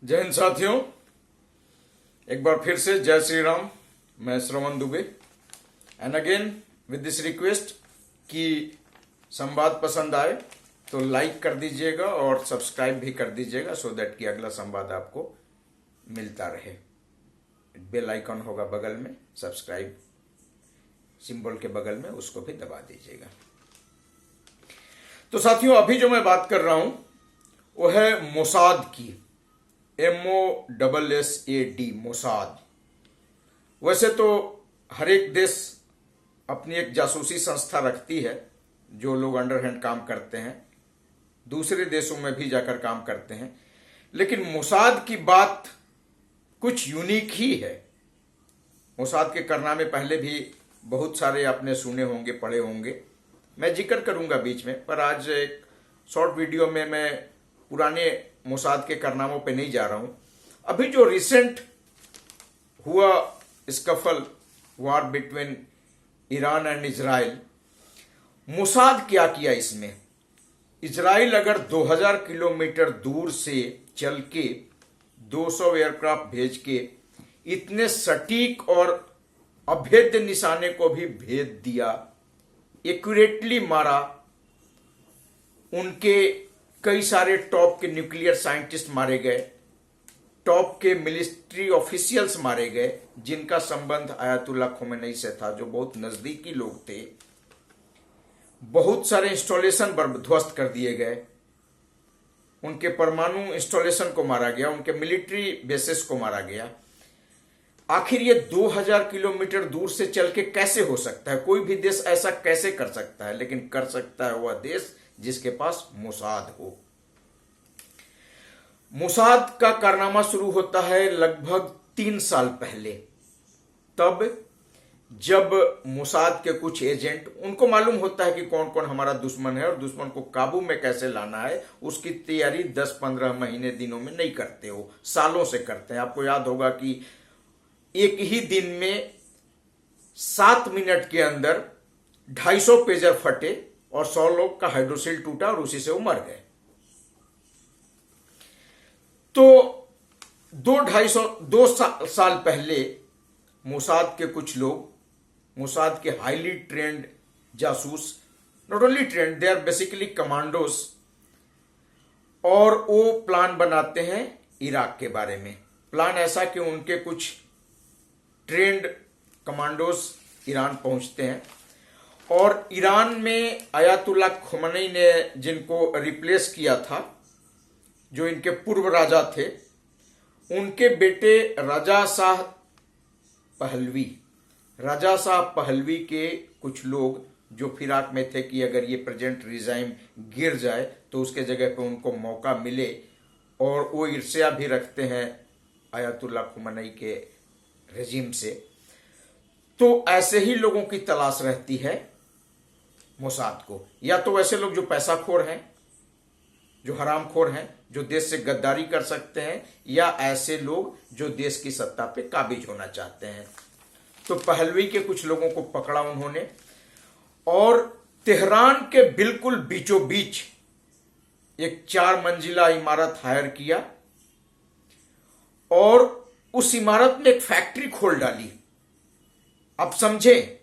जय हिंद साथियों, एक बार फिर से जय श्री राम। मैं Shravan Dubey and again with this request कि संवाद पसंद आए तो लाइक कर दीजिएगा और सब्सक्राइब भी कर दीजिएगा सो दैट कि अगला संवाद आपको मिलता रहे। बेल आइकन होगा बगल में, सब्सक्राइब सिंबल के बगल में, उसको भी दबा दीजिएगा। तो साथियों, अभी जो मैं बात कर रहा हूं वो है मोसाद की, MOSSAD, मोसाद। वैसे तो हर एक देश अपनी एक जासूसी संस्था रखती है, जो लोग अंडरहैंड काम करते हैं दूसरे देशों में भी जाकर काम करते हैं, लेकिन मोसाद की बात कुछ यूनिक ही है। मोसाद के कारनामे पहले भी बहुत सारे आपने सुने होंगे, पढ़े होंगे, मैं जिक्र करूंगा बीच में, पर आज एक शॉर्ट वीडियो में मैं पुराने मोसाद के कारनामों पे नहीं जा रहा हूं। अभी जो रिसेंट हुआ scuffle, war between Iran and Israel, Mossad क्या किया इसमें? इजराइल अगर 2000 किलोमीटर दूर से चल के 200 एयरक्राफ्ट भेज के इतने सटीक और अभेद्य निशाने को भी भेद दिया, एक्यूरेटली मारा, उनके कई सारे टॉप के न्यूक्लियर साइंटिस्ट मारे गए, टॉप के मिलिट्री ऑफिशियल्स मारे गए, जिनका संबंध आयतुल्लाह खोमेनी से था, जो बहुत नजदीकी लोग थे। बहुत सारे इंस्टॉलेशन ध्वस्त कर दिए गए, उनके परमाणु इंस्टॉलेशन को मारा गया, उनके मिलिट्री बेसिस को मारा गया। आखिर ये 2000 किलोमीटर दूर से चल के कैसे हो सकता है? कोई भी देश ऐसा कैसे कर सकता है? लेकिन कर सकता है वह देश जिसके पास मोसाद हो। मोसाद का कारनामा शुरू होता है लगभग 3 साल पहले, तब जब मोसाद के कुछ एजेंट, उनको मालूम होता है कि कौन कौन हमारा दुश्मन है और दुश्मन को काबू में कैसे लाना है, उसकी तैयारी 10-15 महीने, दिनों में नहीं करते हो, सालों से करते हैं। आपको याद होगा कि एक ही दिन में 7 मिनट के अंदर 250 पेजर फटे और 100 लोग का हाइड्रोसिल टूटा और उसी से वो मर गए। तो 2 साल पहले मोसाद के कुछ लोग, मोसाद के हाईली ट्रेंड जासूस, not only trained, they are basically commandos, और वो प्लान बनाते हैं इराक के बारे में। प्लान ऐसा कि उनके कुछ ट्रेंड कमांडोज ईरान पहुंचते हैं और ईरान में आयतुल्लाह खोमेनी ने जिनको रिप्लेस किया था, जो इनके पूर्व राजा थे, उनके बेटे रजा शाह पहलवी के कुछ लोग जो फिराक में थे कि अगर ये प्रेजेंट रिजाइम गिर जाए तो उसके जगह पे उनको मौका मिले, और वो ईर्ष्या भी रखते हैं आयतुल्लाह खोमेनी के रेजिम से। तो ऐसे ही लोगों की तलाश रहती है मोसाद को, या तो ऐसे लोग जो पैसाखोर हैं, जो हरामखोर हैं, जो देश से गद्दारी कर सकते हैं, या ऐसे लोग जो देश की सत्ता पे काबिज होना चाहते हैं। तो पहलवी के कुछ लोगों को पकड़ा उन्होंने और तेहरान के बिल्कुल बीचों बीच एक 4 मंजिला इमारत हायर किया और उस इमारत में एक फैक्ट्री खोल डाली। अब समझें,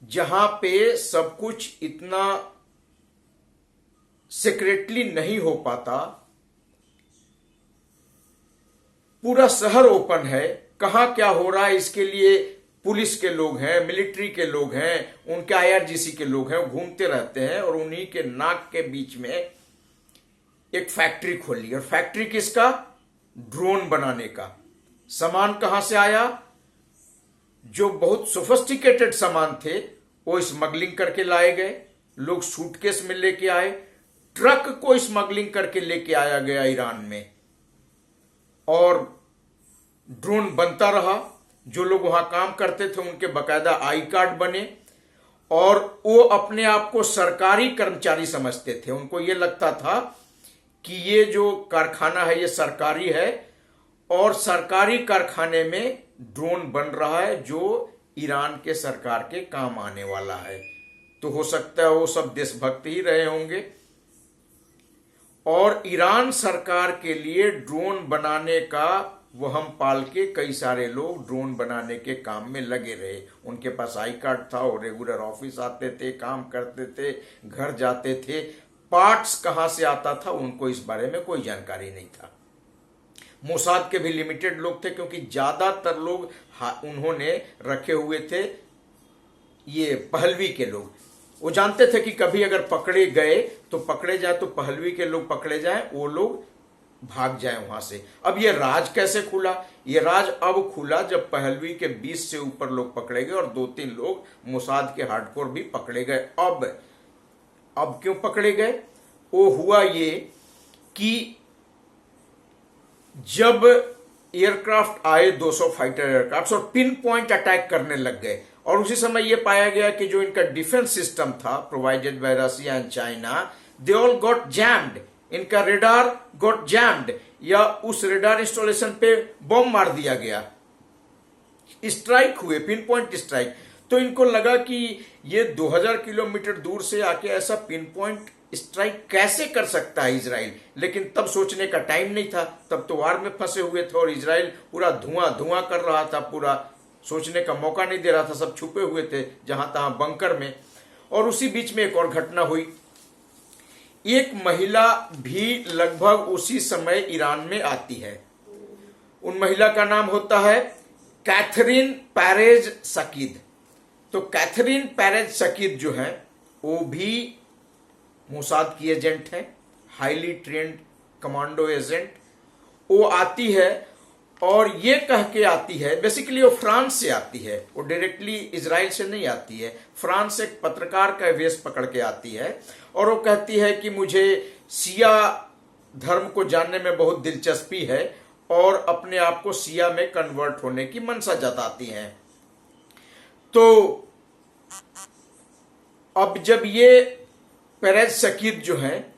जहां पे सब कुछ इतना सीक्रेटली नहीं हो पाता, पूरा शहर ओपन है, कहां क्या हो रहा है इसके लिए पुलिस के लोग हैं, मिलिट्री के लोग हैं, उनके IRGC के लोग हैं, घूमते रहते हैं, और उन्हीं के नाक के बीच में एक फैक्ट्री खोली। और फैक्ट्री किसका? ड्रोन बनाने का। सामान कहां से आया? जो बहुत सोफिस्टिकेटेड सामान थे वो स्मगलिंग करके लाए गए, लोग सूटकेस में लेके आए, ट्रक को स्मगलिंग करके लेके आया गया ईरान में, और ड्रोन बनता रहा। जो लोग वहां काम करते थे उनके बकायदा आई कार्ड बने, और वो अपने आप को सरकारी कर्मचारी समझते थे। उनको ये लगता था कि ये जो कारखाना है ये सरकारी है, और सरकारी कारखाने में ड्रोन बन रहा है जो ईरान के सरकार के काम आने वाला है। तो हो सकता है वो सब देशभक्त ही रहे होंगे। और ईरान सरकार के लिए ड्रोन बनाने का वहम पाल के कई सारे लोग ड्रोन बनाने के काम में लगे रहे। उनके पास आई कार्ड था और रेगुलर ऑफिस आते थे, काम करते थे, घर जाते थे। पार्ट्स कहां से आता था उनको इस बारे में कोई जानकारी नहीं था। मोसाद के भी लिमिटेड लोग थे, क्योंकि ज्यादातर लोग उन्होंने रखे हुए थे ये पहलवी के लोग। वो जानते थे कि कभी अगर पकड़े गए तो पकड़े जाए तो पहलवी के लोग पकड़े जाए, वो लोग भाग जाए वहां से। अब ये राज कैसे खुला? ये राज अब खुला जब पहलवी के 20 से ऊपर लोग पकड़े गए और 2-3 लोग मोसाद के हार्डकोर भी पकड़े गए। अब क्यों पकड़े गए? वो हुआ ये कि जब एयरक्राफ्ट आए 200 फाइटर एयरक्राफ्ट और पिन पॉइंट अटैक करने लग गए, और उसी समय यह पाया गया कि जो इनका डिफेंस सिस्टम था provided by Russia and China, they all got jammed. इनका रेडार गॉट जैम्ड, या उस रेडार इंस्टॉलेशन पे बॉम्ब मार दिया गया, स्ट्राइक हुए, पिन पॉइंट स्ट्राइक। तो इनको लगा कि ये 2000 किलोमीटर दूर से आके ऐसा पिन पॉइंट स्ट्राइक कैसे कर सकता है इजराइल। लेकिन तब सोचने का टाइम नहीं था, तब तो वार में फंसे हुए थे और इजराइल पूरा धुआं धुआं कर रहा था, पूरा सोचने का मौका नहीं दे रहा था, सब छुपे हुए थे जहां तहां बंकर में। और उसी बीच में एक और घटना हुई। एक महिला भी लगभग उसी समय ईरान में आती है। उन महिला का नाम होता है कैथरीन पेरेज सकीद। तो कैथरीन पेरेज सकीद जो है वो भी मोसाद की एजेंट है, हाईली ट्रेंड कमांडो एजेंट। वो आती है और ये कह के आती है, बेसिकली वो फ्रांस से आती है, वो डायरेक्टली इजराइल से नहीं आती है। फ्रांस से एक पत्रकार का वेश पकड़ के आती है और वो कहती है कि मुझे सिया धर्म को जानने में बहुत दिलचस्पी है और अपने आप को सिया में कन्वर्ट होने की मनसा जताती हैं। तो अब जब ये पेरेज सकीद जो है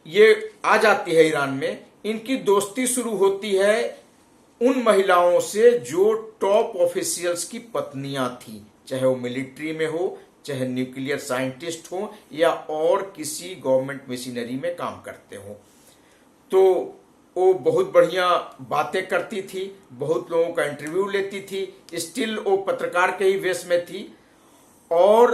ये आ जाती है ईरान में, इनकी दोस्ती शुरू होती है उन महिलाओं से जो टॉप ऑफिशियल्स की पत्नियां थी, चाहे वो मिलिट्री में हो, चाहे न्यूक्लियर साइंटिस्ट हो, या और किसी गवर्नमेंट मशीनरी में काम करते हो। तो वो बहुत बढ़िया बातें करती थी, बहुत लोगों का इंटरव्यू लेती थी, स्टिल वो पत्रकार के ही वेश में थी। और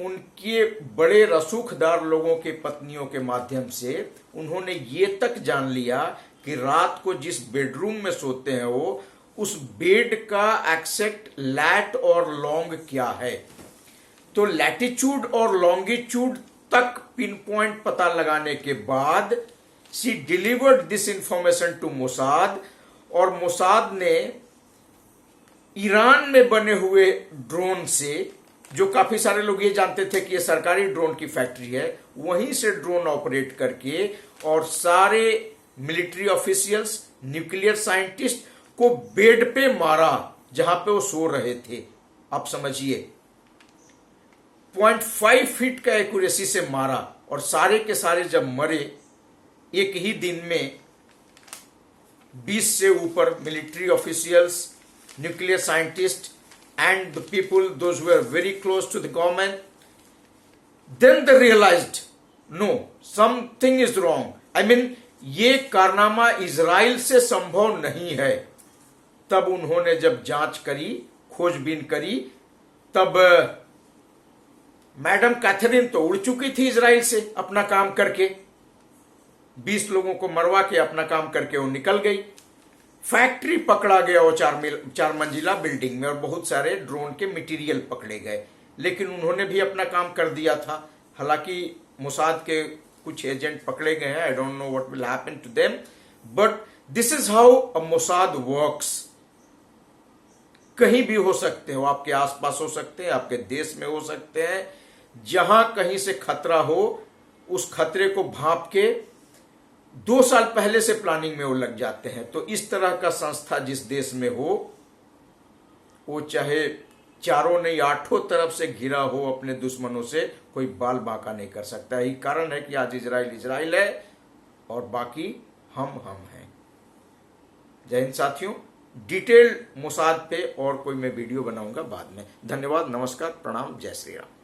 उनके बड़े रसूखदार लोगों के पत्नियों के माध्यम से उन्होंने ये तक जान लिया कि रात को जिस बेडरूम में सोते हैं वो, उस बेड का एक्सेक्ट लैट और लॉन्ग क्या है। तो लैटिट्यूड और लॉन्गिट्यूड तक पिन पॉइंट पता लगाने के बाद she delivered this information to Mossad, और मोसाद ने ईरान में बने हुए ड्रोन से, जो काफी सारे लोग ये जानते थे कि ये सरकारी ड्रोन की फैक्ट्री है, वहीं से ड्रोन ऑपरेट करके और सारे मिलिट्री ऑफिशियल्स, न्यूक्लियर साइंटिस्ट को बेड पे मारा जहां पे वो सो रहे थे। आप समझिए 0.5 फीट का एक्यूरेसी से मारा, और सारे के सारे जब मरे एक ही दिन में 20 से ऊपर military officials, nuclear scientist and the people those who were very close to the government, then they realized no, something is wrong. I mean, ये कारनामा इजराइल से संभव नहीं है। तब उन्होंने जब जांच करी, खोजबीन करी, तब मैडम कैथरीन तो उड़ चुकी थी इजराइल से अपना काम करके, 20 लोगों को मरवा के अपना काम करके वो निकल गई। फैक्ट्री पकड़ा गया वो 4 मंजिला बिल्डिंग में, और बहुत सारे ड्रोन के मटेरियल पकड़े गए, लेकिन उन्होंने भी अपना काम कर दिया था। हालांकि मोसाद के कुछ एजेंट पकड़े गए हैं, I don't know what will happen to them, but this is how a Mossad works. कहीं भी हो सकते हो, आपके आसपास हो सकते हैं, आपके देश में हो सकते हैं, जहां कहीं से खतरा हो, उस खतरे को भांप के 2 साल पहले से प्लानिंग में वो लग जाते हैं। तो इस तरह का संस्था जिस देश में हो, वो चाहे चारों नहीं 8 तरफ से घिरा हो अपने दुश्मनों से, कोई बाल बांका नहीं कर सकता। यही कारण है कि आज इजराइल है और बाकी हम हैं। जय हिंद साथियों। डिटेल्ड मोसाद पे और कोई मैं वीडियो बनाऊंगा बाद में। धन्यवाद, नमस्कार, प्रणाम, जय श्री राम।